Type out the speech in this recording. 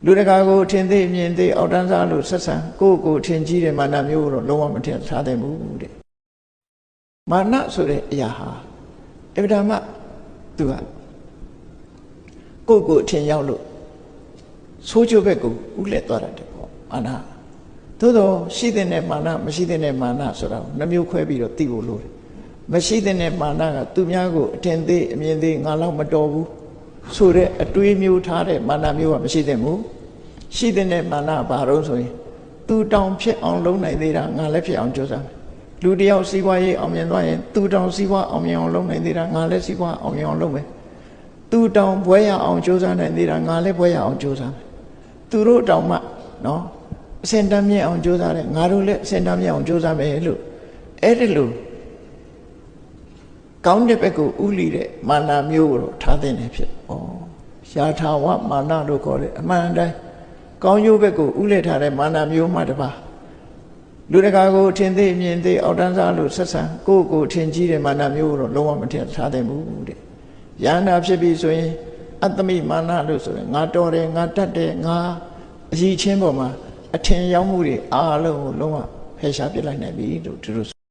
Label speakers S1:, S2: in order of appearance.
S1: လူတကာကိုထင်သေးမြင်သေးအောက်တန်းစားလို့ဆက်ဆံကိုထင်ကြီးတဲ့မာနမျိုးတော့လုံးဝမထင်ထားသင့်ဘူးတဲ့မာနဆိုတဲ့အရာဟာအဗ္ဗဓမ္မသူကကိုအထင်ရောက်လို့ဆိုးကျိုးဘက်ကိုဥလက်သွားတယ်ပေါ့မာနသို့တော့ရှိတဲ့မာနမရှိတဲ့မာနဆိုတာနှမျိုးခွဲပြီးတော့သိဖို့လိုတယ်မရှိတဲ့မာနကသူများကိုအထင်သေးအမြင်သေးငါလောက်မတော်ဘူးဆိုတဲ့အတွေးမျိုးထားတဲ့မာနမျိုးကမရှိသင့်ဘူးရှိတဲ့မာနဘာလို့ဆိုရင်သူတောင်ဖြစ်အောင်လုပ်နိုင်သေးတာငါလည်းဖြစ်အောင်ကြိုးစားမယ်လူတယောက်စီးပွားရေးအောင်မြင်သွားရင်သူတောင်စီးပွားအောင်မြင်အောင်လုပ်နိုင်သေးတာငါလည်းစီးပွားအောင်မြင်အောင်လုပ်မယ်သူတောင်ဘွဲရအောင်ကြိုးစားနိုင်သေးတာငါလည်းဘွဲရအောင်ကြိုးစားမယ်သူတို့တောင်မှနော်အစင်တမ်းမြင့်အောင်ကြိုးစားတယ်ငါတို့လည်းအစင်တမ်းမြင့်အောင်ကြိုးစားမယ်လို့အဲ့ဒီလိုကောင်းတဲ့ဘက်ကိုဥလီတဲ့မာနမျိုးကိုထားတဲ့နေဖြစ်ဩရှားထာဝမာနလို့ခေါ်တယ်အမှန်တိုင်းကောင်းကျိုးဘက်ကိုဥလက်ထားတဲ့မာနမျိုးမှတပါလူတကာကိုထင်သေးမြင်သေးအောက်တန်းစားလို့ဆက်ဆံကိုထင်ကြီးတဲ့မာနမျိုးတော့လုံးဝမထင်ထားသင့်ဘူးတဲ့ယန္တာဖြစ်ပြီဆိုရင်အတ္တမိမာနလို့ဆိုရင်ငါတော်တယ်ငါတတ်တယ်ငါအကြီးချင်းပေါ်မှာအထင်ရောက်မှုတွေအားလုံးကိုလုံးဝဖယ်ရှားပြစ်လိုက်နိုင်ပြီလို့သူတို့